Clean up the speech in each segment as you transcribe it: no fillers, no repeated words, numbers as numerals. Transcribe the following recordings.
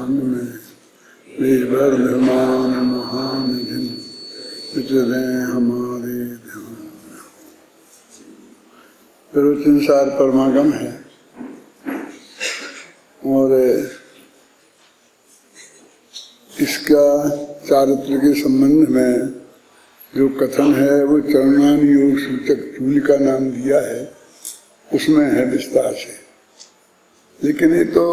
ब्रह्मांड में देवर धर्मान महानिधि विचरे हमारे ध्यान। प्रवचन सार परमागम है और इसका चारित्र के संबंध में जो कथन है वो चरणान योग सूचक चूल का नाम दिया है, उसमें है विस्तार से। लेकिन ये तो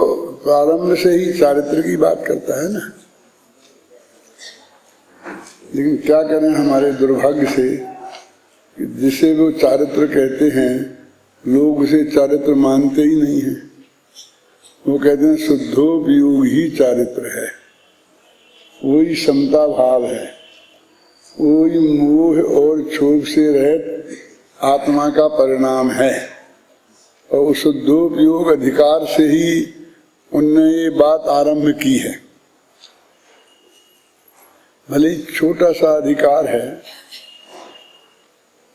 प्रारंभ से ही चारित्र की बात करता है ना। लेकिन क्या करें, हमारे दुर्भाग्य से जिसे वो चारित्र कहते हैं लोग उसे चारित्र मानते ही नहीं हैं। वो कहते हैं शुद्धोपयोग ही चारित्र है, वही समता भाव है, वही मोह और क्षोभ से रहित आत्मा का परिणाम है। और शुद्धोपयोग अधिकार से ही उनने ये बात आरंभ की है। भले ही छोटा सा अधिकार है,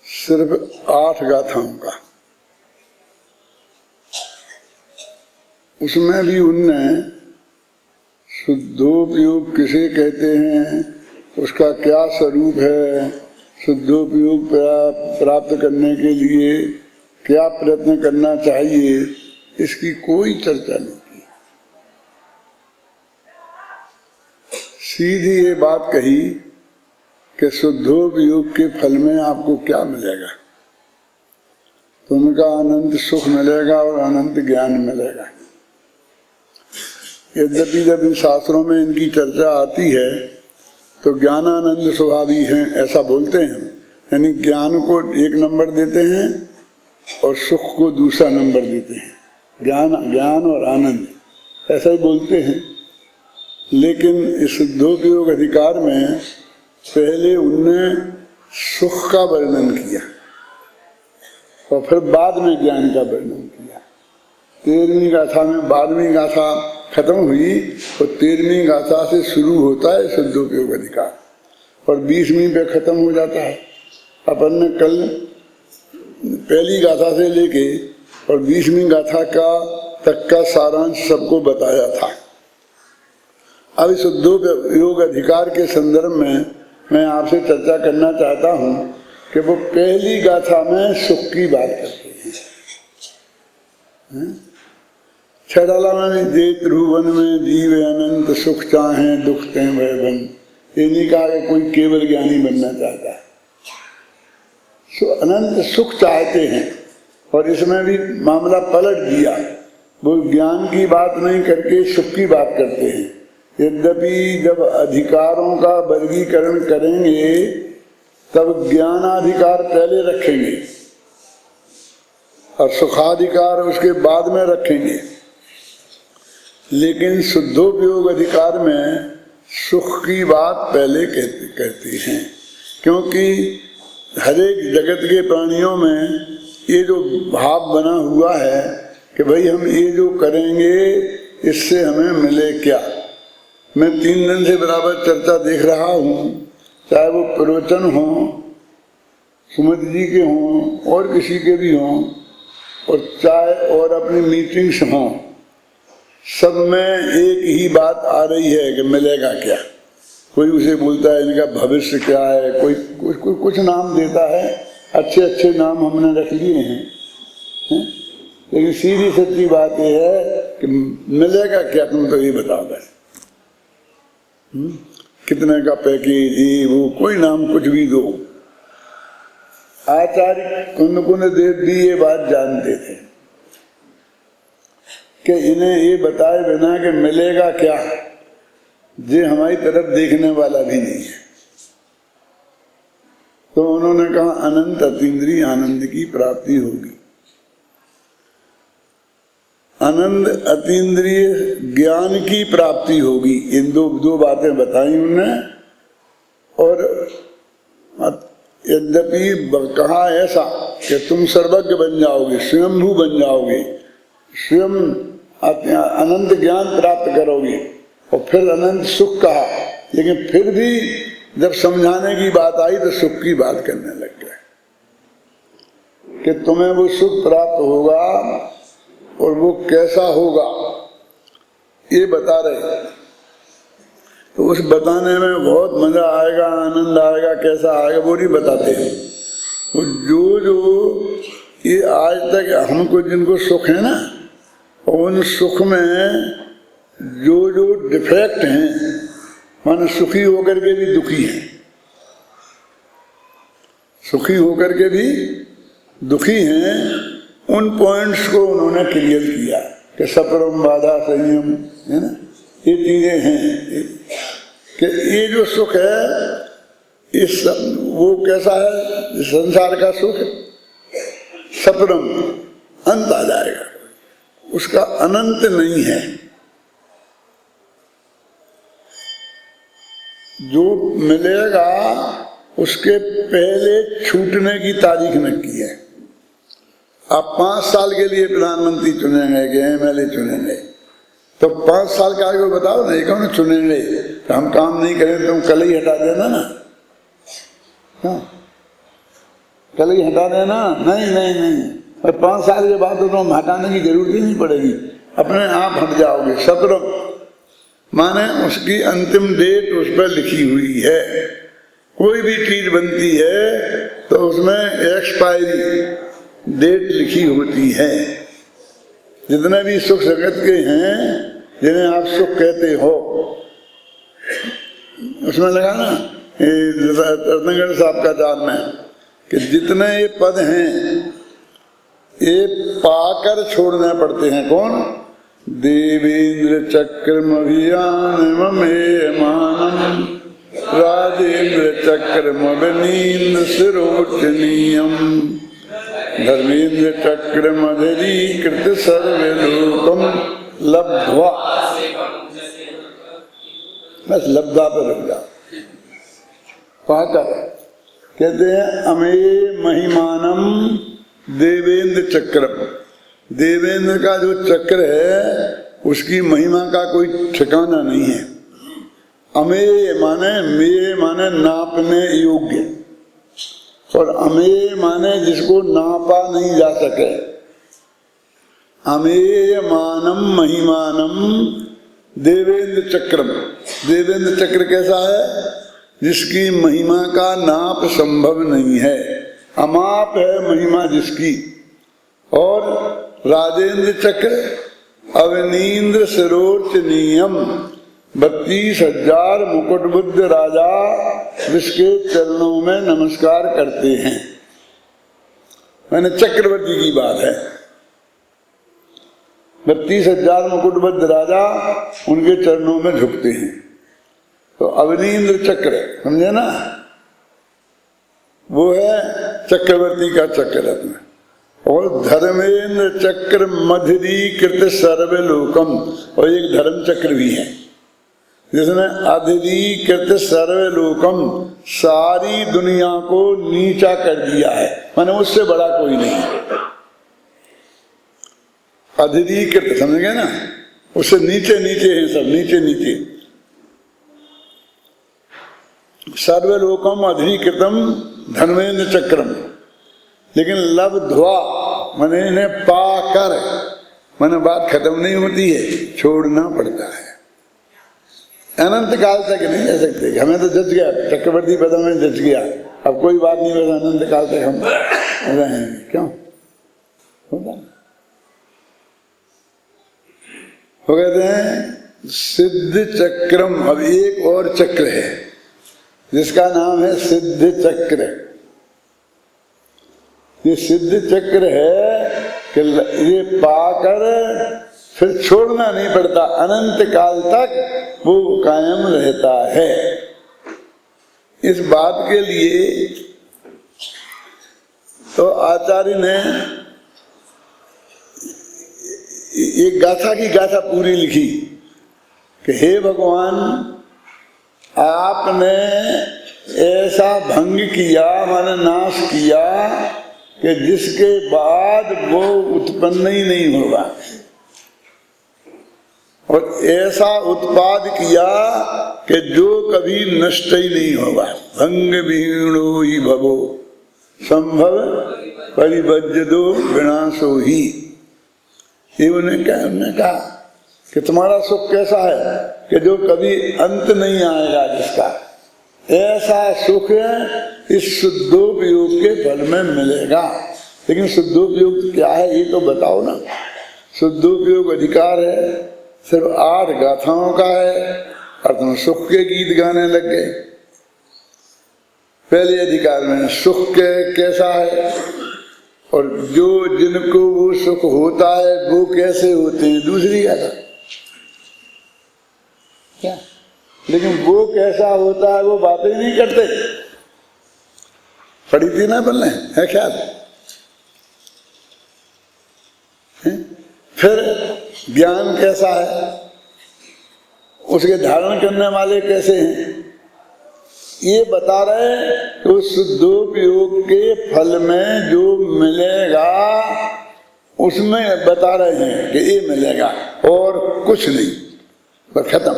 सिर्फ 8 गाथाओं का, उसमें भी उनने शुद्धोपयोग किसे कहते हैं, उसका क्या स्वरूप है, शुद्धोपयोग प्राप्त करने के लिए क्या प्रयत्न करना चाहिए, इसकी कोई चर्चा नहीं की। सीधी ये बात कही कि शुद्धोपयोग के फल में आपको क्या मिलेगा, तो उनका अनंत सुख मिलेगा और अनंत ज्ञान मिलेगा। यद्यपि जब इन शास्त्रों में इनकी चर्चा आती है तो ज्ञानानंद स्वभावी हैं ऐसा बोलते हैं, यानी ज्ञान को 1 नंबर देते हैं और सुख को दूसरा नंबर देते हैं। ज्ञान और आनंद ऐसा ही बोलते हैं। लेकिन इस शुद्धोपयोग अधिकार में पहले उनने सुख का वर्णन किया और फिर बाद में ज्ञान का वर्णन किया। 13वीं गाथा में 12वीं गाथा खत्म हुई और 13वीं गाथा से शुरू होता है शुद्धोपयोग अधिकार और 20वीं पे खत्म हो जाता है। अपन ने कल पहली गाथा से लेके और 20वीं गाथा तक का सारांश सबको बताया था। अब शुद्धोपयोग अधिकार के संदर्भ में मैं आपसे चर्चा करना चाहता हूँ कि वो पहली गाथा में सुख की बात करते हैं। छड़ाला में जे त्रिभुवन में जीव अनंत सुख चाहे दुख ते भय बन। ये नहीं कहा कि कोई केवल ज्ञानी बनना चाहता है, अनंत सुख चाहते हैं। और इसमें भी मामला पलट दिया, वो ज्ञान की बात नहीं करके सुख की बात करते हैं। यद्यपि जब अधिकारों का वर्गीकरण करेंगे तब ज्ञानाधिकार पहले रखेंगे और सुखाधिकार उसके बाद में रखेंगे। लेकिन शुद्धोपयोग अधिकार में सुख की बात पहले कहती हैं, क्योंकि हरेक जगत के प्राणियों में ये जो भाव बना हुआ है कि भाई हम ये जो करेंगे इससे हमें मिले क्या। मैं 3 दिन से बराबर चर्चा देख रहा हूँ, चाहे वो प्रवचन हो, सुमित जी के हों और किसी के भी हों, और चाहे और अपनी मीटिंग्स हों, सब में एक ही बात आ रही है कि मिलेगा क्या। कोई उसे बोलता है इनका भविष्य क्या है, कोई कुछ नाम देता है, अच्छे अच्छे नाम हमने रख लिए हैं, लेकिन सीधी सच्ची बात यह है कि मिलेगा क्या, तुम तो ये बताओ बस। कितने का पैकेज, ये वो, कोई नाम कुछ भी दो। आचार्य कुंद देव भी ये बात जानते थे कि इन्हें ये बताए बिना कि मिलेगा क्या, ये हमारी तरफ देखने वाला भी नहीं है। तो उन्होंने कहा अनंत अतीन्द्रिय आनंद की प्राप्ति होगी, अनंत अतीन्द्रिय ज्ञान की प्राप्ति होगी। इन दो बातें बताई उन्होंने। और यद्यपि कहा ऐसा कि तुम सर्वज्ञ बन जाओगे, स्वयंभू बन जाओगे, स्वयं अनंत ज्ञान प्राप्त करोगे और फिर अनंत सुख कहा, लेकिन फिर भी जब समझाने की बात आई तो सुख की बात करने लग गए कि तुम्हें वो सुख प्राप्त होगा और वो कैसा होगा ये बता रहे। तो उस बताने में बहुत मजा आएगा, आनंद आएगा, कैसा आएगा वो नहीं बताते हैं। तो जो ये आज तक हमको जिनको सुख है ना, उन सुख में जो डिफेक्ट हैं, माने सुखी होकर के भी दुखी हैं, सुखी होकर के भी दुखी हैं, उन पॉइंट्स को उन्होंने क्लियर किया कि सतरम बाधा संयम है ना, ये चीजें हैं कि ये जो सुख है इस वो कैसा है, संसार का सुख सतरम अंत आ जाएगा, उसका अनंत नहीं है। जो मिलेगा उसके पहले छूटने की तारीख नक्की है। आप 5 साल के लिए प्रधानमंत्री चुनेंगे कि एमएलए चुनेंगे, तो 5 साल का आगे बताओ ना, कौन चुनेंगे तो हम काम नहीं करें तुम कल ही हटा देना ना, हाँ कल ही हटा देना, नहीं और 5 साल के बाद तो तुम हटाने की जरूरत ही नहीं पड़ेगी, अपने आप हट जाओगे। सतरम माने उसकी अंतिम डेट उस पर लिखी हुई है। कोई भी चीज बनती है तो उसमें एक्सपायरी डेट लिखी होती है। जितने भी सुख जगत के हैं जिन्हें आप सुख कहते हो, उसमें लगा ना रत्नगढ़ साहब का चार में कि जितने ये पद हैं ये पाकर छोड़ने पड़ते हैं। कौन? देवेंद्र चक्रम अभियान ममेयमानम राजेंद्र चक्रम अवनीन्द्र शिरोचनीयम धर्मेंद्र चक्रम अधरीकृत सर्वलोकम लब्ध्वा। बस लब्धा पर रुक जाओ। पाकर कहते हैं अमेय महिमानम देवेंद्र चक्रम। देवेंद्र का जो चक्र है उसकी महिमा का कोई ठिकाना नहीं है। अमेय माने, मेय माने नापने योग्य, और अमेय माने जिसको नापा नहीं जा सके। अमेय मानम महिमानम देवेंद्र चक्रम। देवेंद्र चक्र कैसा है? जिसकी महिमा का नाप संभव नहीं है, अमाप है महिमा जिसकी। और राजेंद्र चक्र अवनीन्द्र शिरोचनीयम 32,000 मुकुटबुद्ध राजा जिसके चरणों में नमस्कार करते हैं। मैंने चक्रवर्ती की बात है। 32,000 मुकुटबुद्ध राजा उनके चरणों में झुकते हैं। तो अवनीन्द्र चक्र समझे ना, वो है चक्रवर्ती का चक्र रत्न। और धर्मेंद्र चक्र मधुरीकृत सर्वलोकम, और एक धर्म चक्र भी है जिसने अधरीकृत सर्वलोकम, सारी दुनिया को नीचा कर दिया है। माने उससे बड़ा कोई नहीं। अधरीकृत समझ गए ना, उससे नीचे नीचे है सब, नीचे नीचे। सर्वलोकम अधरीकृतम धर्मेंद्र चक्रम। लेकिन लब्ध्वा माने इन्हें पाकर, माने बात खत्म नहीं होती है, छोड़ना पड़ता है। अनंत काल तक नहीं जा सकते। हमें तो जच गया, चक्रवर्ती पद में जच गया, अब कोई बात नहीं, बस अनंत काल तक हम रहेंगे। क्यों होगा? वो कहते हैं सिद्ध चक्रम। अब एक और चक्र है जिसका नाम है सिद्ध चक्र। ये सिद्ध चक्र है कि ये पाकर फिर छोड़ना नहीं पड़ता, अनंत काल तक वो कायम रहता है। इस बात के लिए तो आचार्य ने एक गाथा की गाथा पूरी लिखी कि हे भगवान, आपने ऐसा भंग किया, माने नाश किया कि जिसके बाद वो उत्पन्न ही नहीं होगा, और ऐसा उत्पाद किया कि जो कभी नष्ट ही नहीं होगा। भंग विहीणो ही भवो संभव परिवज्जदो विनाशो ही। ये उन्होंने कहा कि तुम्हारा सुख कैसा है कि जो कभी अंत नहीं आएगा जिसका, ऐसा सुख इस शुद्धोपयोग के फल में मिलेगा। लेकिन शुद्धोपयोग क्या है ये तो बताओ ना। शुद्धोपयोग अधिकार है सिर्फ 8 गाथाओं का है और तुम सुख के गीत गाने लग गए। पहले अधिकार में सुख के कैसा है और जो जिनको वो सुख होता है वो कैसे होते हैं, दूसरी गाथा क्या। लेकिन वो कैसा होता है वो बातें नहीं करते। पढ़ी थी ना पहले, है ख्याल। फिर ज्ञान कैसा है, उसके धारण करने वाले कैसे हैं, ये बता रहे कि उस शुद्धोपयोग के फल में जो मिलेगा उसमें बता रहे हैं कि ये मिलेगा और कुछ नहीं, पर खत्म।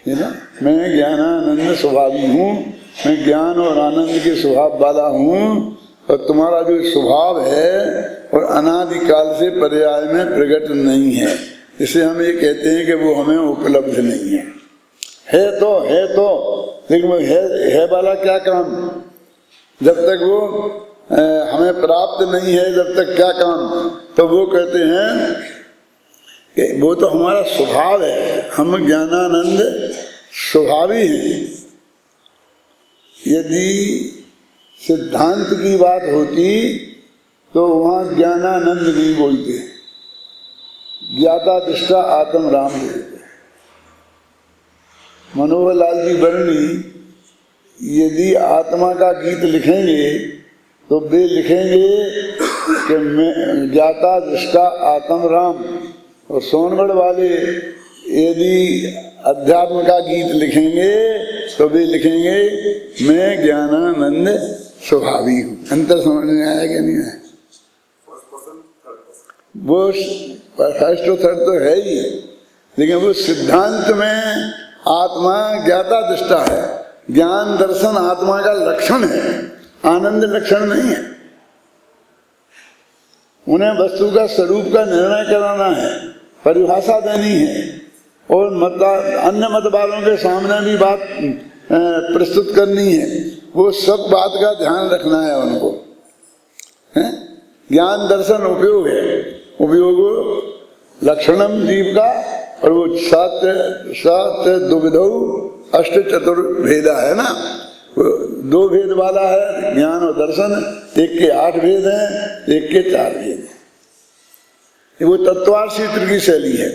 है ना, मैं ज्ञानानंद स्वभावी हूँ, मैं ज्ञान और आनंद के स्वभाव वाला हूँ और तुम्हारा जो स्वभाव है और अनादिकाल से पर्याय में प्रकट नहीं है, इसे हम ये कहते हैं कि वो हमें उपलब्ध नहीं है। है तो लेकिन वो है वाला क्या काम, जब तक वो हमें प्राप्त नहीं है जब तक क्या काम। तो वो कहते हैं कि वो तो हमारा स्वभाव है, हम ज्ञानानंद स्वभावी हैं। यदि सिद्धांत की बात होती तो वहाँ ज्ञानानंद नहीं बोलते, ज्ञाता दृष्टा आत्म राम बोलते। मनोहर लाल जी वर्णी यदि आत्मा का गीत लिखेंगे तो वे लिखेंगे कि मैं ज्ञाता दृष्टा आत्म राम, और सोनगढ़ वाले यदि अध्यात्म का गीत लिखेंगे तो वे लिखेंगे मैं ज्ञानानंद स्वभावी हूँ। अंतर समझ में आया कि नहीं आया? वो फर्स्ट और थर्ड तो है ही, लेकिन वो सिद्धांत में आत्मा ज्ञाता दृष्टा है, ज्ञान दर्शन आत्मा का लक्षण है, आनंद लक्षण नहीं है। उन्हें वस्तु का स्वरूप का निर्णय कराना है, परिभाषा देनी है और अन्य मत वालों के सामने भी बात प्रस्तुत करनी है। वो सब बात का ध्यान रखना है उनको। ज्ञान दर्शन उपयोग है, उपयोग लक्षणम जीव का, और वो सात दुविधौ अष्ट चतुर्भेदा है ना, वो 2 भेद वाला है ज्ञान और दर्शन। एक के 8 भेद हैं, एक के 4 भेद हैं। वो तत्वार सूत्र की शैली है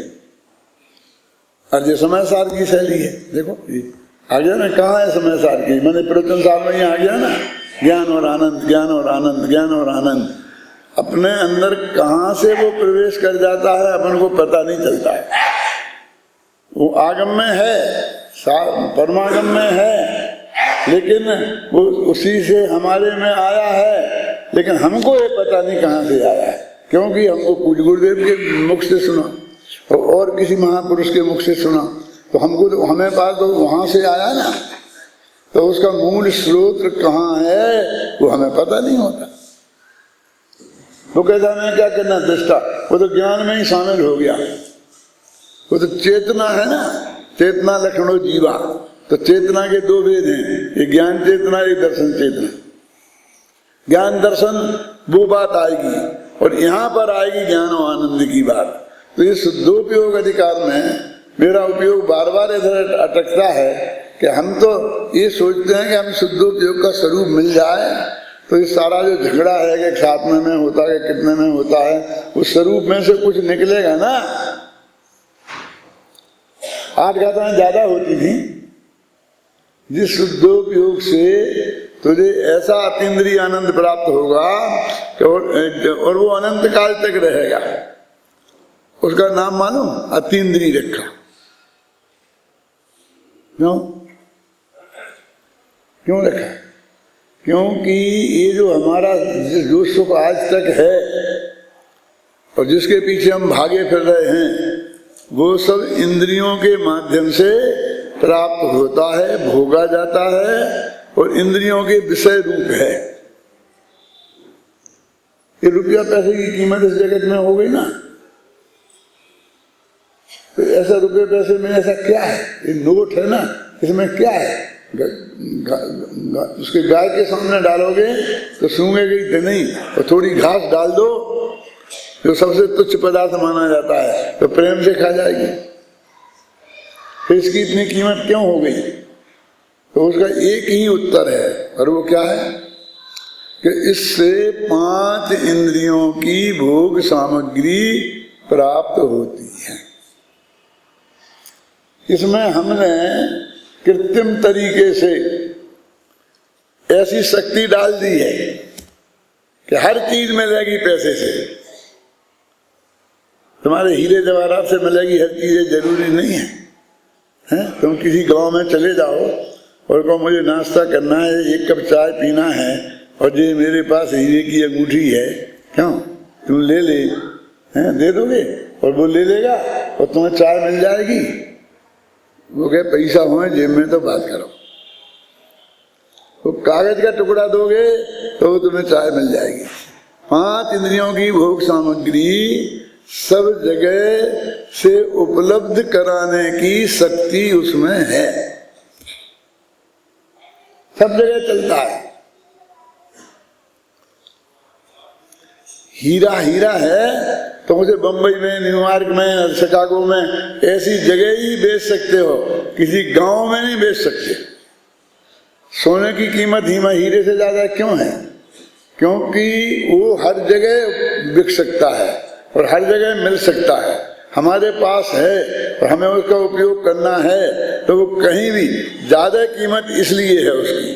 और जो समय सार की शैली है। देखो आ गया ना, कहाँ है समय सार की, मैंने प्रवचन साल में आ गया ना, ज्ञान और आनंद, ज्ञान और आनंद, ज्ञान और आनंद। अपने अंदर कहाँ से वो प्रवेश कर जाता है अपन को पता नहीं चलता है। वो आगम में है, परमागम में है, लेकिन वो उसी से हमारे में आया है, लेकिन हमको ये पता नहीं कहाँ से आया है, क्योंकि हमको पूज्य गुरुदेव के मुख से सुना और किसी महापुरुष के मुख से सुना, तो हमको तो हमें पास तो वहां से आया ना, तो उसका मूल स्रोत कहाँ है वो हमें पता नहीं होता। वो कहता है क्या करना दृष्टा, वो तो ज्ञान में ही शामिल हो गया। वो तो चेतना है ना, चेतना लक्षणो जीवा, तो चेतना के 2 भेद हैं, एक ज्ञान चेतना, एक दर्शन चेतना। ज्ञान दर्शन वो बात आएगी और यहाँ पर आएगी ज्ञान और आनंद की बात। तो ये शुद्धोपयोग अधिकार में मेरा उपयोग बार बार इधर अटकता है कि हम तो ये सोचते हैं कि हम शुद्धोपयोग का स्वरूप मिल जाए तो ये सारा जो झगड़ा है कि साथ में होता है कितने में होता है, उस स्वरूप में से कुछ निकलेगा ना। 8 गाथाएं ज्यादा होती थी, जिस शुद्धोपयोग से तुझे ऐसा अतीन्द्रिय आनंद प्राप्त होगा और वो अनंत काल तक रहेगा। उसका नाम मालूम अतीन्द्रिय रखा। क्यों रखा? क्योंकि ये जो हमारा जो सुख आज तक है और जिसके पीछे हम भागे फिर रहे हैं, वो सब इंद्रियों के माध्यम से प्राप्त होता है, भोगा जाता है और इंद्रियों के विषय रूप है। ये रुपया पैसे की कीमत इस जगत में हो गई ना, तो ऐसा रुपये पैसे में ऐसा क्या है? ये नोट है ना, इसमें क्या है? उसके गाय के सामने डालोगे तो सूंघेगी तो नहीं, और थोड़ी घास डाल दो जो सबसे तुच्छ पदार्थ माना जाता है तो प्रेम से खा जाएगी। फिर इसकी इतनी कीमत क्यों हो गई? तो उसका एक ही उत्तर है, और वो क्या है कि इससे 5 इंद्रियों की भोग सामग्री प्राप्त होती है। इसमें हमने कृत्रिम तरीके से ऐसी शक्ति डाल दी है कि हर चीज मिलेगी पैसे से। तुम्हारे हीरे जवाहरात से मिलेगी हर चीज, जरूरी नहीं है, हैं? तुम किसी गांव में चले जाओ और कहो मुझे नाश्ता करना है, 1 कप चाय पीना है, और ये मेरे पास हीरे की अंगूठी है, क्यों? तुम ले ले, हैं? दे दोगे और वो ले लेगा और तुम्हें चाय मिल जाएगी। वो कहे पैसा हो जेब में तो बात करो। वो कागज का टुकड़ा दोगे तो वो तुम्हें चाय मिल जाएगी। 5 इंद्रियों की भोग सामग्री सब जगह से उपलब्ध कराने की शक्ति उसमें है, सब जगह चलता है। हीरा हीरा है तो मुझे बंबई में, न्यूयॉर्क में, शिकागो में ऐसी जगह ही बेच सकते हो, किसी गांव में नहीं बेच सकते। सोने की कीमत हीरे से ज्यादा क्यों है? क्योंकि वो हर जगह बिक सकता है और हर जगह मिल सकता है। हमारे पास है और हमें उसका उपयोग करना है तो वो कहीं भी ज्यादा कीमत इसलिए है, उसकी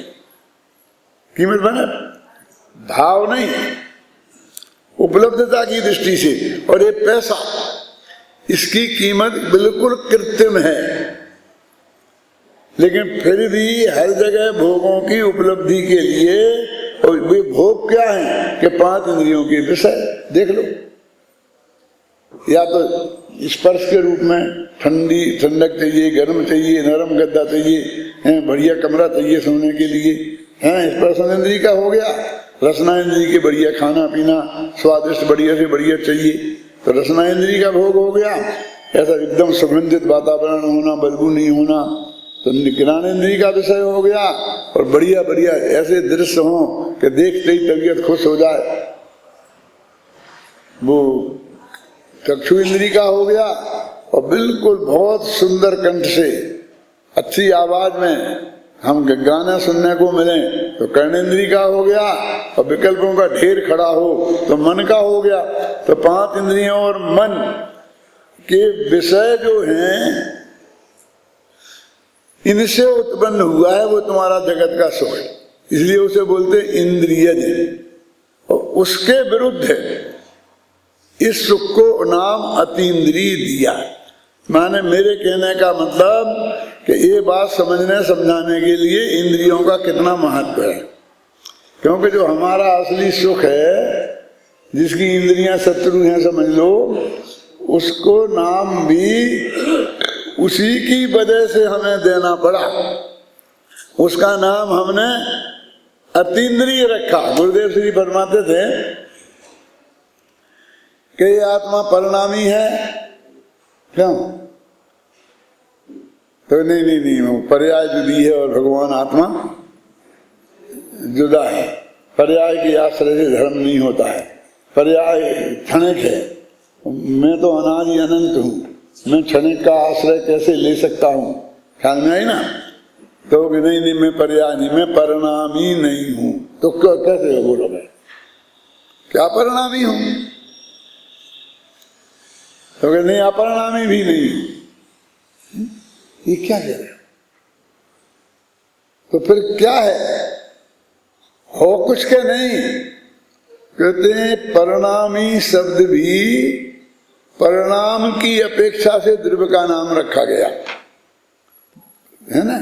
कीमत बना भाव नहीं, उपलब्धता की दृष्टि से। और ये पैसा, इसकी कीमत बिल्कुल कृत्रिम है, लेकिन फिर भी हर जगह भोगों की उपलब्धि के लिए, और वे भोग क्या है कि 5 इंद्रियों के विषय देख लो। या तो स्पर्श के रूप में ठंडक चाहिए, गर्म चाहिए, नरम गद्दा चाहिए, बढ़िया कमरा चाहिए सोने के लिए, स्पर्श इंद्री का हो गया। रसना इंद्री के बढ़िया खाना पीना, स्वादिष्ट बढ़िया से बढ़िया चाहिए तो रसना इंद्री का भोग हो गया। ऐसा एकदम सुगंधित वातावरण होना, बदबू नहीं होना तो घ्राण इंद्री का विषय हो गया। और बढ़िया बढ़िया ऐसे दृश्य हो कि देखते ही तबीयत खुश हो जाए, वो चक्षु इंद्री का हो गया। और बिल्कुल बहुत सुंदर कंठ से अच्छी आवाज में हम गाना सुनने को मिले तो कर्णेंद्री का हो गया। और विकल्पों का ढेर खड़ा हो तो मन का हो गया। तो 5 इंद्रियों और मन के विषय जो हैं, इनसे उत्पन्न हुआ है वो तुम्हारा जगत का सुख, इसलिए उसे बोलते इंद्रियज। और उसके विरुद्ध इस सुख को नाम अतीन्द्रिय दिया। माने मेरे कहने का मतलब कि ये बात समझने समझाने के लिए इंद्रियों का कितना महत्व है। क्योंकि जो हमारा असली सुख है, जिसकी इंद्रियां शत्रु हैं समझ लो, उसको नाम भी उसी की वजह से हमें देना पड़ा। उसका नाम हमने अतीन्द्रिय रखा। गुरुदेव श्री फरमाते थे कि ये आत्मा परिणामी है, क्यों? तो नहीं, पर्याय जुदी है और भगवान आत्मा जुदा है। पर्याय के आश्रय से धर्म नहीं होता है, पर्याय क्षणिक है। मैं तो अनादि अनंत हूँ, मैं क्षणिक का आश्रय कैसे ले सकता हूँ? ख्याल में आई ना? तो नहीं मैं पर्याय नहीं, मैं परिणामी नहीं हूँ। तो कैसे हो बोलो? मैं क्या परिणामी हूँ? तो नहीं अपरिणामी भी नहीं। ये क्या कह रहे हो? तो फिर क्या है? हो कुछ के नहीं। कहते हैं परिणामी शब्द भी परिणाम की अपेक्षा से द्रव्य का नाम रखा गया है ना,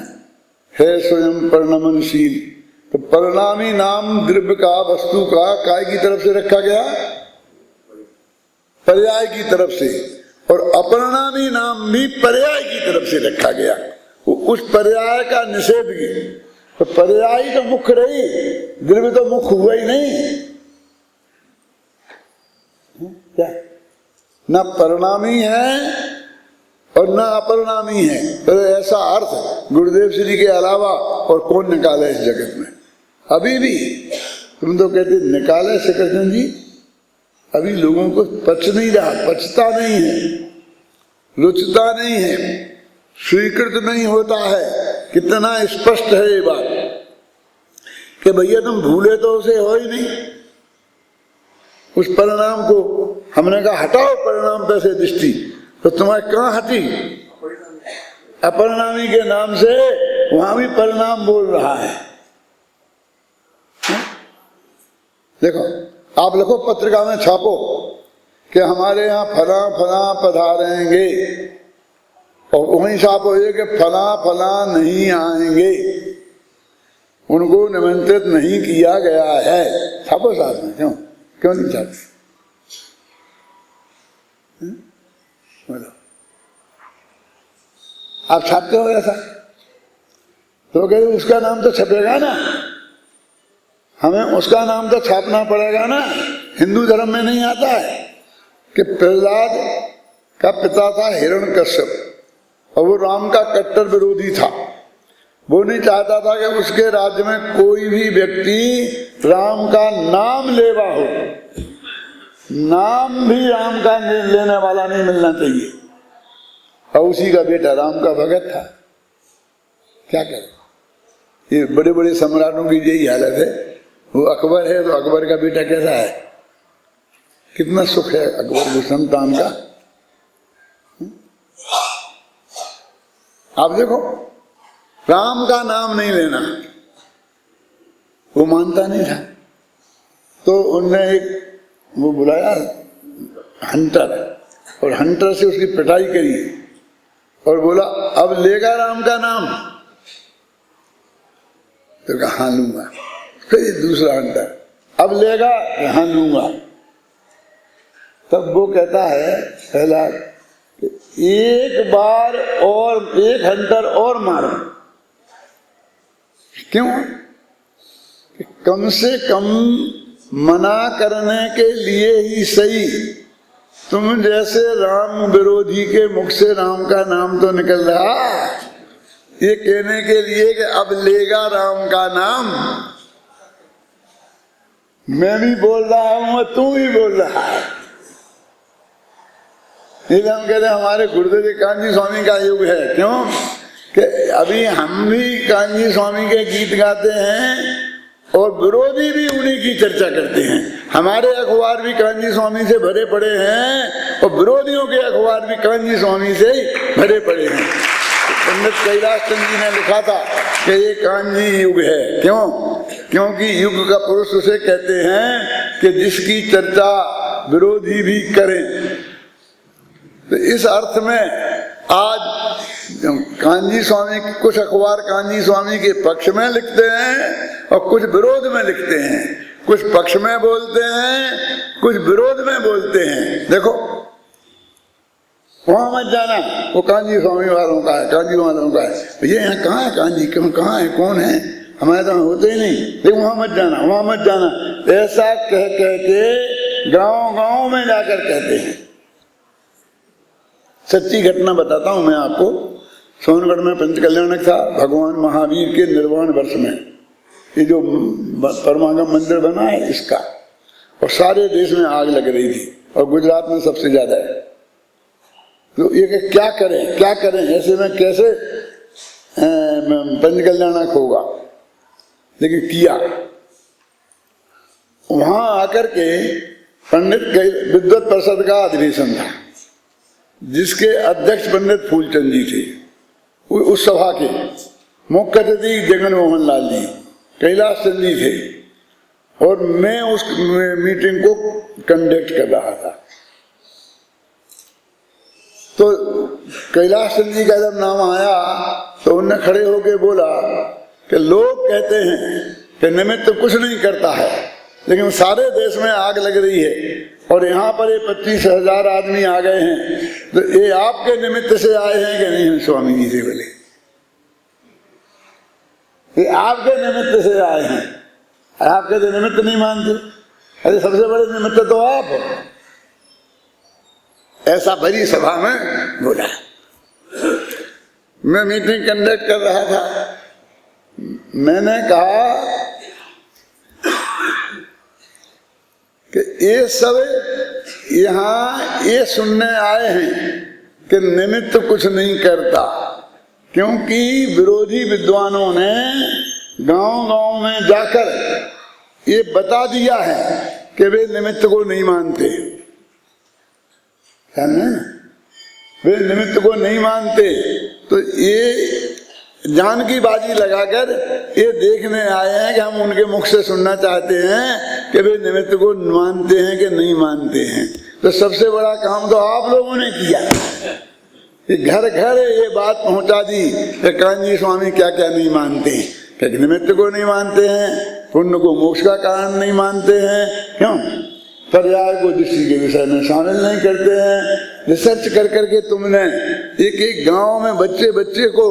है स्वयं परिणमनशील। तो परिणामी नाम द्रव्य का, वस्तु का काय की तरफ से रखा गया? पर्याय की तरफ से। और अपरिणामी नाम भी पर्याय की तरफ से रखा गया। उस पर्याय का निषेध की। तो पर्याय तो मुख्य रही, द्रव्य तो मुख्य हुआ ही नहीं। क्या ना परिणामी है और न अपरिणामी है। तो ऐसा अर्थ गुरुदेव श्री के अलावा और कौन निकाले इस जगत में? अभी भी तुम तो कहते निकाले श्री कृष्ण जी, अभी लोगों को पच नहीं रहा, पचता नहीं है, रुचता नहीं है, स्वीकृत नहीं होता है। कितना स्पष्ट है ये बात कि भैया तुम भूले तो उसे हो ही नहीं उस परिणाम को। हमने कहा हटाओ परिणाम पे से दृष्टि, तो तुम्हारे कहाँ हटी? अपरिणामी के नाम से वहां भी परिणाम बोल रहा है। देखो आप लिखो पत्रिका में छापो कि हमारे यहाँ फला फला पधारेंगे, और वहीं छापो ये कि फला फला नहीं आएंगे, उनको निमंत्रित नहीं किया गया है। छापो साथ में, क्यों नहीं छापते? बोलो आप छापते हो ऐसा? तो कहते उसका नाम तो छपेगा ना, हमें उसका नाम तो छापना पड़ेगा ना। हिंदू धर्म में नहीं आता है कि प्रहलाद का पिता था हिरण्यकश्यप और वो राम का कट्टर विरोधी था। वो नहीं चाहता था कि उसके राज्य में कोई भी व्यक्ति राम का नाम लेवा हो, नाम भी राम का लेने वाला नहीं मिलना चाहिए। और उसी का बेटा राम का भगत था। क्या करें, ये बड़े बड़े सम्राटों की यही हालत है। वो अकबर है तो अकबर का बेटा कैसा है, कितना सुख है अकबर की संतान का। आप देखो राम का नाम नहीं लेना वो मानता नहीं था। तो उनने एक वो बुलाया हंटर, और हंटर से उसकी पिटाई करी और बोला अब लेगा राम का नाम? तो कहा हाँ लूंगा। फिर दूसरा हंटर अब लेगा? हाँ लूंगा। तब वो कहता है पहला एक बार और एक हंटर और मारो। क्यों? कम से कम मना करने के लिए ही सही तुम जैसे राम विरोधी के मुख से राम का नाम तो निकल रहा, ये कहने के लिए कि अब लेगा राम का नाम। मैं भी बोल रहा हूं और तू भी बोल रहा है। इसलिए हम कहते हैं हमारे गुरुदेव जी कान्जी स्वामी का युग है। क्यों कि अभी हम भी कान्जी स्वामी के गीत गाते हैं और विरोधी भी उन्हीं की चर्चा करते हैं। हमारे अखबार भी कान्जी स्वामी से भरे पड़े हैं और विरोधियों के अखबार भी कान्जी स्वामी से ही भरे पड़े हैं। पंडित कैलाश चंद जी ने लिखा था कि ये कान्जी युग है। क्यों? क्योंकि युग का पुरुष उसे कहते हैं कि जिसकी चर्चा विरोधी भी करें। तो इस अर्थ में आज कान्जी स्वामी, कुछ अखबार कान्जी स्वामी के पक्ष में लिखते हैं और कुछ विरोध में लिखते हैं, कुछ पक्ष में बोलते हैं, कुछ विरोध में बोलते हैं। देखो वहां मत जाना, वो कान्जी स्वामी वालों का है, कान्जी वालों का है। ये यहाँ कहाँ है कान्जी, क्यों कहाँ है, कौन है? हमारे तो होते ही नहीं। देखो वहां मत जाना, वहां मत जाना, ऐसा कह कह के गांव गांव में जाकर कहते हैं। सच्ची घटना बताता हूं मैं आपको। सोनगढ़ में पंच कल्याणक था, भगवान महावीर के निर्वाण वर्ष में ये जो परमागम मंदिर बना है इसका, और सारे देश में आग लग रही थी और गुजरात में सबसे ज्यादा है। तो ये क्या करें क्या करें, ऐसे में कैसे पंच कल्याणक होगा। लेकिन किया, वहां आकर के पंडित विद्वत परिषद का अधिवेशन था जिसके अध्यक्ष पंडित फूलचंद जी थे। उस सभा के मुख्य अतिथि जगन मोहन लाल जी, कैलाश चंद जी थे और मैं उस मीटिंग को कंडक्ट कर रहा था। तो कैलाश चंद जी का जब नाम आया तो उनने खड़े होकर बोला कि लोग कहते हैं कि निमित्त तो कुछ नहीं करता है, लेकिन सारे देश में आग लग रही है और यहाँ पर ये 25,000 आदमी आ गए हैं, तो ये आपके निमित्त से आए हैं कि नहीं? स्वामी जी से बोले ये आपके निमित्त से आए हैं, आपके तो निमित्त नहीं मानते। अरे सबसे बड़े निमित्त तो आप हो। ऐसा बड़ी सभा में बोला। मैं मीटिंग कंडक्ट कर रहा था, मैंने कहा कि ये सब यहाँ ये सुनने आए हैं कि निमित्त कुछ नहीं करता, क्योंकि विरोधी विद्वानों ने गांव-गांव में जाकर ये बता दिया है कि वे निमित्त को नहीं मानते, है ना? वे निमित्त को नहीं मानते, तो ये जान की बाजी लगाकर ये देखने आए हैं कि हम उनके मुख से सुनना चाहते हैं कि वे निमित्त को मानते हैं कि नहीं मानते हैं। तो सबसे बड़ा काम तो आप लोगों ने किया, घर घर ये बात पहुंचा दी कि कान्जी स्वामी क्या क्या नहीं मानते हैं, कि निमित्त को नहीं मानते हैं, पुण्य को मोक्ष का कारण नहीं मानते हैं, क्यों पर्याय को दृष्टि के विषय में शामिल नहीं करते हैं। रिसर्च कर करके तुमने एक एक गांव में बच्चे बच्चे को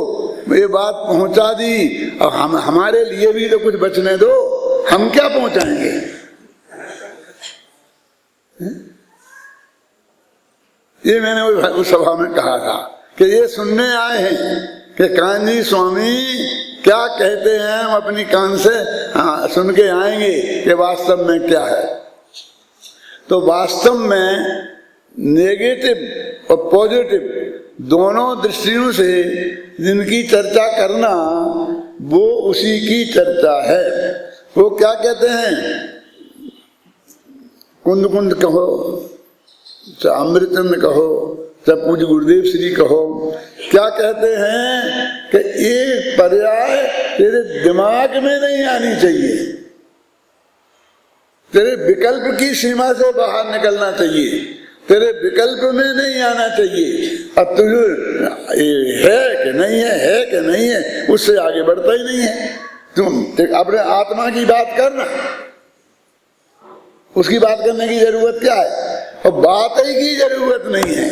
ये बात पहुंचा दी, और हमारे लिए भी तो कुछ बचने दो, हम क्या पहुंचाएंगे? ये मैंने उस सभा में कहा था कि ये सुनने आए हैं कि कान्जी स्वामी क्या कहते हैं, हम अपनी कान से सुन के आएंगे कि वास्तव में क्या है। तो वास्तव में नेगेटिव और पॉजिटिव दोनों दृष्टियों से जिनकी चर्चा करना वो उसी की चर्चा है। वो क्या कहते हैं, कुंद कुंद कहो, चाहे अमृतचंद कहो, चाहे पूज्य गुरुदेव श्री कहो, क्या कहते हैं कि ये पर्याय तेरे दिमाग में नहीं आनी चाहिए, तेरे विकल्प की सीमा से बाहर निकलना चाहिए, तेरे विकल्प में नहीं आना चाहिए। अब तुझे है कि नहीं है, उससे आगे बढ़ता ही नहीं है। तुम अपने आत्मा की बात करना, उसकी बात करने की जरूरत क्या है, और बात ही की जरूरत नहीं है।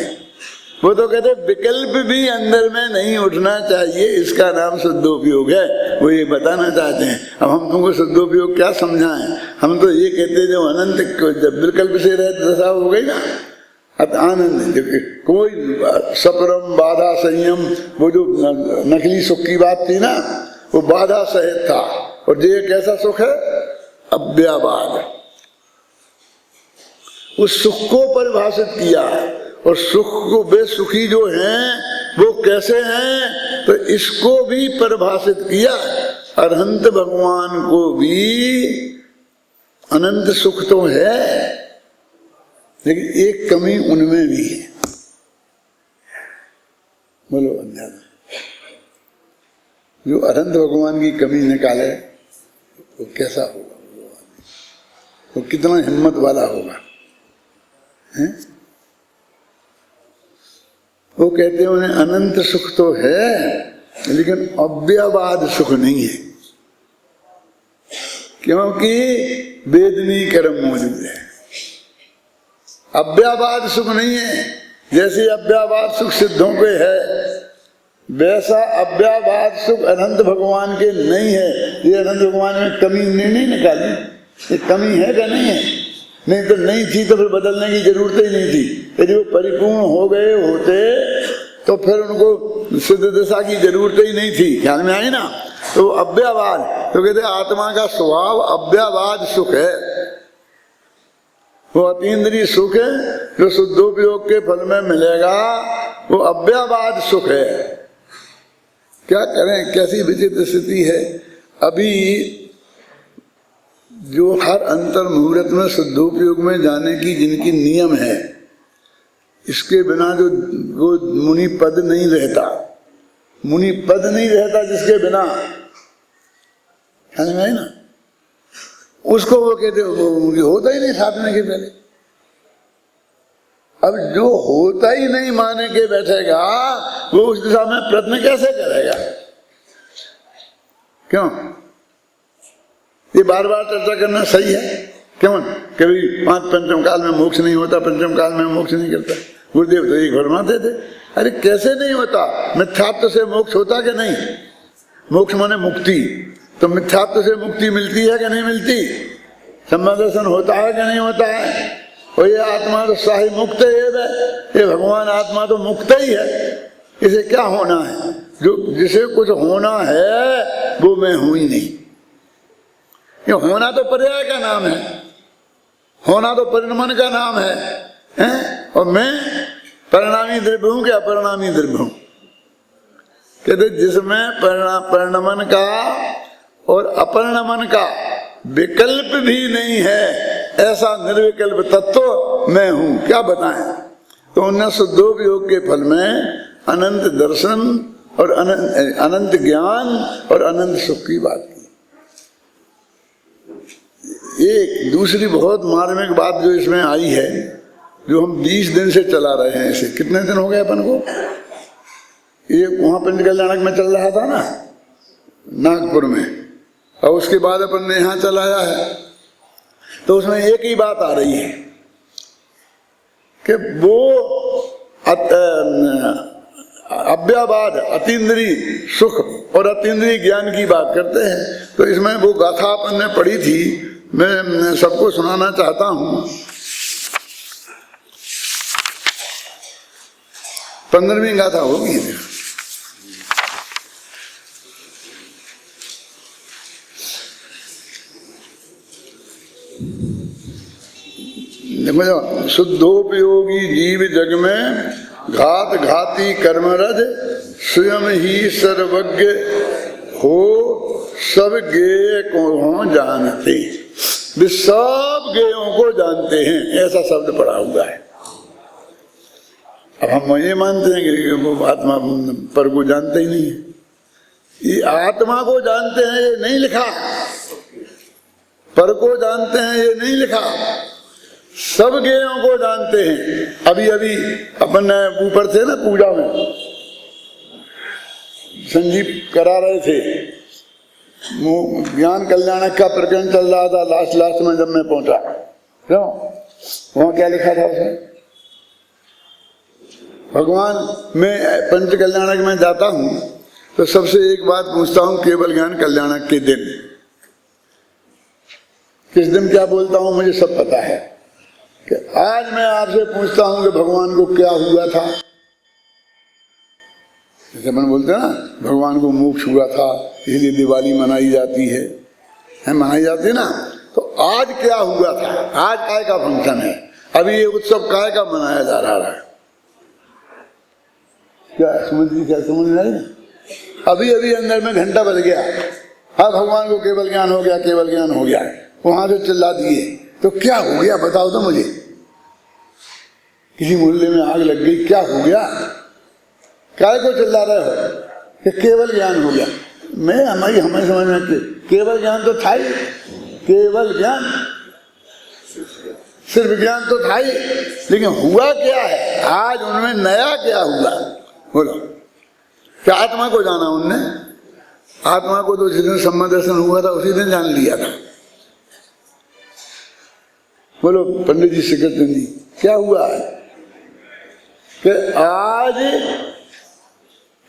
वो तो कहते विकल्प भी अंदर में नहीं उठना चाहिए, इसका नाम शुद्धोपयोग है। वो ये बताना चाहते हैं। अब हम तुमको शुद्धोपयोग क्या समझाएं, हम तो ये कहते जो अनंत जब विकल्प से रहे दशा हो गई ना, आनंद कोई सपरम बाधा संयम, वो जो नकली सुख की बात थी ना, वो बाधा सहित था। और ये कैसा सुख है, अव्याबाद, उस सुख को परिभाषित किया। और सुख को वे सुखी जो हैं वो कैसे हैं, तो इसको भी परिभाषित किया। अरहंत भगवान को भी अनंत सुख तो है, लेकिन एक कमी उनमें भी है। बोलो अंदाजा, जो अनंत भगवान की कमी निकाले वो कैसा होगा, वो कितना हिम्मत वाला होगा, हैं? वो कहते हैं उन्हें अनंत सुख तो है, लेकिन अव्ययवाद सुख नहीं है, क्योंकि वेदनी कर्म मौजूद है। अव्ययवाद सुख नहीं है। जैसे अव्ययवाद सुख सिद्धों के है, वैसा अव्ययवाद सुख अनंत भगवान के नहीं है। ये अनंत भगवान में कमी नहीं निकाली, ये कमी है क्या नहीं है? नहीं तो नहीं थी तो फिर बदलने की जरूरत ही नहीं थी। यदि वो परिपूर्ण हो गए होते तो फिर उनको सिद्ध दशा की जरूरत ही नहीं थी। ख्याल में आई ना? तो अव्ययवाद, तो कहते आत्मा का स्वभाव अव्ययवाद सुख है, वो अतीन्द्रिय सुख है जो शुद्धोपयोग के फल में मिलेगा, वो अव्ययवाद सुख है। क्या करें, कैसी विचित्र स्थिति है। अभी जो हर अंतर मुहूर्त में शुद्धोपयोग में जाने की जिनकी नियम है, इसके बिना जो वो मुनि पद नहीं रहता, मुनि पद नहीं रहता जिसके बिना, समझ में आई ना? उसको वो कहते वो होता ही नहीं साधने के पहले। अब जो होता ही नहीं माने के बैठेगा वो उस दिशा में प्रयत्न कैसे करेगा? क्यों? ये बार बार चर्चा करना सही है? क्यों? कभी पंचम काल में मोक्ष नहीं होता, पंचम काल में मोक्ष नहीं करता। गुरुदेव तो एक फरमाते थे, अरे कैसे नहीं होता? मिथ्यात्व से मोक्ष होता कि नहीं? मोक्ष माने मुक्ति, तो मिथ्यात्व से मुक्ति मिलती है कि नहीं मिलती? सम्यदर्शन होता है कि नहीं होता है? और ये आत्मा तो साही मुक्त है, ये भगवान आत्मा तो मुक्त ही है, इसे क्या होना है? जो जिसे कुछ होना है वो मैं हूं ही नहीं। ये होना तो पर्याय का नाम है, होना तो परिणमन का नाम है, हैं? और मैं परिणामी द्रव्य हूं कि अपरिणामी द्रव्य हूं? कहते जिसमें परिणमन का और अपरिणमन का विकल्प भी नहीं है, ऐसा निर्विकल्प तत्व मैं हूं। क्या बताएं? तो उन्हें शुद्धोपयोग के फल में अनंत दर्शन और अनंत ज्ञान और अनंत सुख की बात की। एक दूसरी बहुत मार्मिक बात जो इसमें आई है, जो हम 20 दिन से चला रहे हैं इसे। कितने दिन हो गए अपन को? ये वहां पंच कल्याणक में चल रहा था ना, नागपुर में, और उसके बाद अपन ने यहां चलाया है। तो उसमें एक ही बात आ रही है कि वो अव्याबाद अतीन्द्रिय सुख और अतीन्द्रिय ज्ञान की बात करते हैं। तो इसमें वो गाथा अपन ने पढ़ी थी, मैं सबको सुनाना चाहता हूं। 15वीं गाथा होगी। देखो, शुद्धोपयोगी जीव जग में घात घाती कर्मरज स्वयं ही सर्वज्ञ हो, सब गेय को हो जानते। वे सब गेयों को जानते हैं, ऐसा शब्द पड़ा हुआ है। अब हम ये मानते हैं कि वो आत्मा पर को जानते ही नहीं है। ये आत्मा को जानते हैं ये नहीं लिखा, पर को जानते हैं ये नहीं लिखा, सब गेयों को जानते हैं। अभी अभी अपन ऊपर थे ना पूजा में, संजीव करा रहे थे, ज्ञान कल्याणक का प्रकरण चल रहा था। लास्ट में जब मैं पहुंचा, क्यों वहां क्या लिखा था उसमें? भगवान, मैं पंच कल्याणक में जाता हूं तो सबसे एक बात पूछता हूं, केवल ज्ञान कल्याणक के दिन किस दिन क्या बोलता हूं मुझे सब पता है। कि आज मैं आपसे पूछता हूं कि भगवान को क्या हुआ था। जैसे अपन बोलते हैं ना, भगवान को मोक्ष हुआ था, इसलिए दिवाली मनाई जाती है, मनाई जाती है ना। तो आज क्या हुआ था? आज काय का फंक्शन है? अभी ये उत्सव काय का मनाया जा रहा है? क्या समझ रहे? अभी अभी अंदर में घंटा बज गया, हाँ भगवान को केवल ज्ञान हो गया, केवल ज्ञान हो गया, वहां से चिल्ला दिए। तो क्या हो गया बताओ तो मुझे। किसी मोहल्ले में आग लग गई, क्या हो गया? काय को चिल्ला रहे हो कि केवल ज्ञान हो गया? मैं हमारी समझ में केवल ज्ञान तो था ही, केवल ज्ञान, सिर्फ ज्ञान तो था ही, लेकिन हुआ क्या है आज उनमें? नया क्या हुआ बोलो? क्या आत्मा को जाना उनने? आत्मा को तो जिस दिन सम्मा दर्शन हुआ था उसी दिन जान लिया था। बोलो पंडित जी, सिकरचंद जी, क्या हुआ है कि आज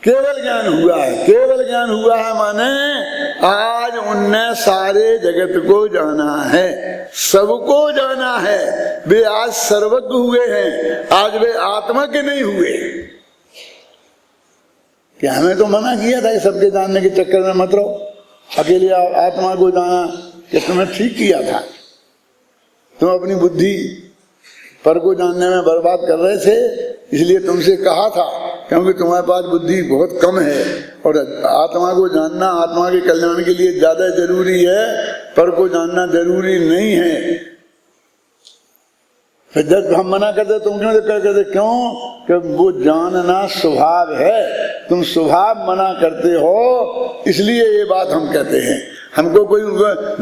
केवल ज्ञान हुआ है? केवल ज्ञान हुआ है माने आज उनने सारे जगत को जाना है, सबको जाना है। वे आज सर्वज्ञ हुए हैं, आज वे आत्मा के नहीं हुए। क्या हमें तो मना किया था कि सबके जानने के चक्कर में मत रहो, अकेले आत्मा को जाना, कि तुमने ठीक किया था। तुम अपनी बुद्धि पर को जानने में बर्बाद कर रहे थे, इसलिए तुमसे कहा था, क्योंकि तुम्हारे पास बुद्धि बहुत कम है और आत्मा को जानना आत्मा के कल्याण के लिए ज्यादा जरूरी है, पर को जानना जरूरी नहीं है। फिर जब हम मना करते तुम क्यों करते? क्यों? कि वो जानना स्वभाव है, तुम स्वभाव मना करते हो, इसलिए ये बात हम कहते हैं। हमको कोई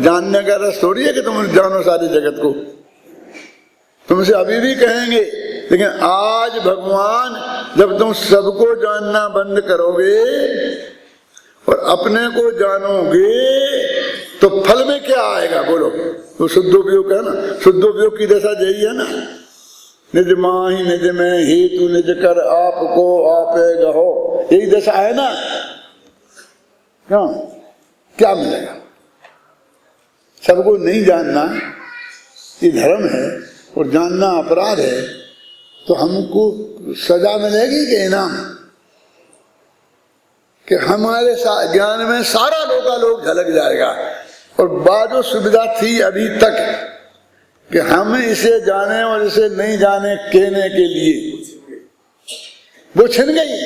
जानने का रस थोड़ी है कि तुम जानो सारे जगत को, तुमसे अभी भी कहेंगे। लेकिन आज भगवान जब तुम सबको जानना बंद करोगे और अपने को जानोगे तो फल में क्या आएगा बोलो? तो शुद्धोपयोग है ना, शुद्धोपयोग की दशा यही है ना, निज माही निज में हेतु निज कर आपको आपे गहो, यही दशा है ना। क्यों? क्या मिलेगा? सबको नहीं जानना ये धर्म है और जानना अपराध है, तो हमको सजा मिलेगी कि इनाम? कि हमारे ज्ञान में सारा लोकालोक झलक जाएगा। और बाजो सुविधा थी अभी तक कि हम इसे जाने और इसे नहीं जाने कहने के लिए, वो छिन गई।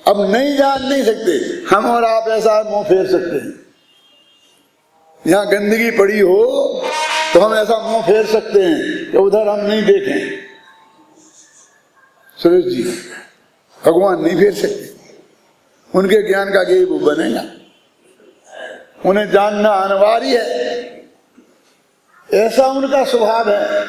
अब नहीं जान नहीं सकते हम और आप, ऐसा मुंह फेर सकते हैं। यहाँ गंदगी पड़ी हो तो हम ऐसा मुंह फेर सकते हैं कि उधर हम नहीं देखें। सुरेश जी, भगवान नहीं फेर सकते, उनके ज्ञान का गेय वो बनेगा, उन्हें जानना अनिवार्य है, ऐसा उनका स्वभाव है।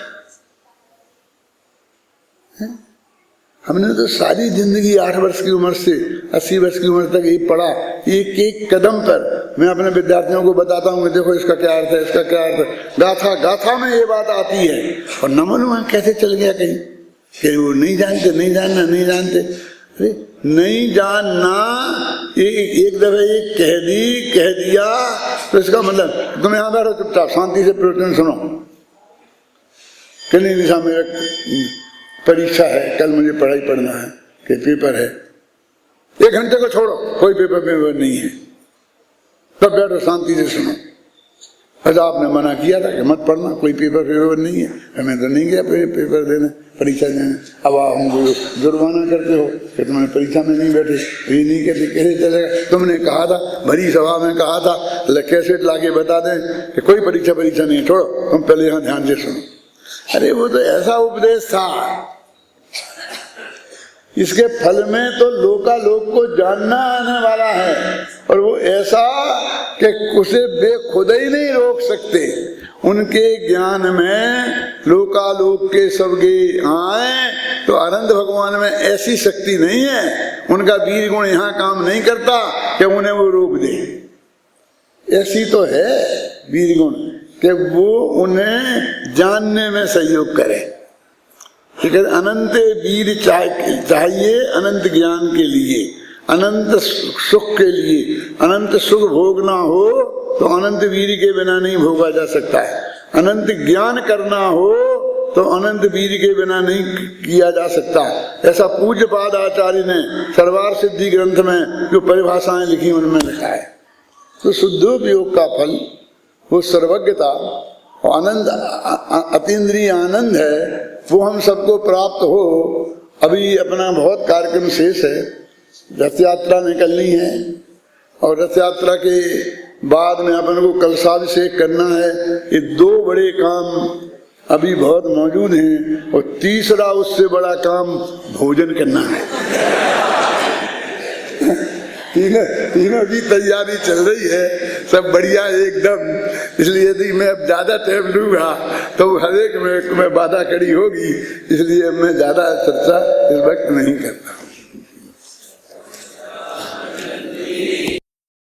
हमने तो सारी जिंदगी 8 वर्ष की उम्र से 80 वर्ष की उम्र तक यही पढ़ा। एक एक कदम पर मैं अपने विद्यार्थियों को बताता हूँ कि देखो इसका क्या अर्थ है, इसका क्या अर्थ है। गाथा गाथा में ये बात आती है और न मालूम कैसे चल गया कहीं कि वो नहीं जानते, नहीं जानना, नहीं जानते। अरे नहीं जानना, एक दफे ये कह दिया तो इसका मतलब तुम यहाँ बैठो चुपचाप, शांति से प्रवचन सुनो। कल निशा मेरा परीक्षा है, कल मुझे पढ़ाई पढ़ना है कि पेपर है, 1 घंटे को छोड़ो, कोई पेपर नहीं है, तब बैठो शांति से सुनो। अच्छा आपने मना किया था कि मत पढ़ना, कोई पेपर नहीं है। मैं तो नहीं गया पेपर देने, परीक्षा देने। अब आप हमको जुर्माना करते हो कि तुमने परीक्षा में नहीं बैठे, ये नहीं कहते, कैसे चलेगा। तुमने कहा था, भरी सभा में कहा था, कैसेट लाके बता दें कि कोई परीक्षा नहीं, छोड़ो, तुम पहले यहाँ ध्यान से सुनो। अरे वो तो ऐसा उपदेश था, इसके फल में तो लोकालोक को जानना आने वाला है। और वो ऐसा कि उसे बेखुद ही नहीं रोक सकते। उनके ज्ञान में लोकालोक के सबके आए तो अनंत भगवान में ऐसी शक्ति नहीं है, उनका वीर गुण यहाँ काम नहीं करता कि उन्हें वो रोक दे। ऐसी तो है वीर गुण कि वो उन्हें जानने में सहयोग करे। ठीक है, अनंत वीर चाहिए अनंत ज्ञान के लिए, अनंत सुख के लिए। अनंत सुख भोगना हो तो अनंत वीर के बिना नहीं भोगा जा सकता है। अनंत ज्ञान करना हो तो अनंत वीर के बिना नहीं किया जा सकता। ऐसा पूज्यपाद आचार्य ने सर्वार सिद्धि ग्रंथ में जो परिभाषाएं लिखी उनमें लिखा है। तो शुद्धोपयोग का फल वो सर्वज्ञता और आनंद, अतीन्द्रिय आनंद है, वो हम सबको प्राप्त हो। अभी अपना बहुत कार्यक्रम शेष है, रथ यात्रा निकलनी है और रथ यात्रा के बाद में अपन को कलशाभिषेक करना है। ये 2 बड़े काम अभी बहुत मौजूद हैं और तीसरा उससे बड़ा काम भोजन करना है। तीनों की तैयारी चल रही है, सब बढ़िया एकदम। इसलिए यदि मैं अब ज्यादा टाइम लूंगा तो हर एक में बाधा खड़ी होगी, इसलिए मैं ज्यादा चर्चा इस वक्त नहीं करता।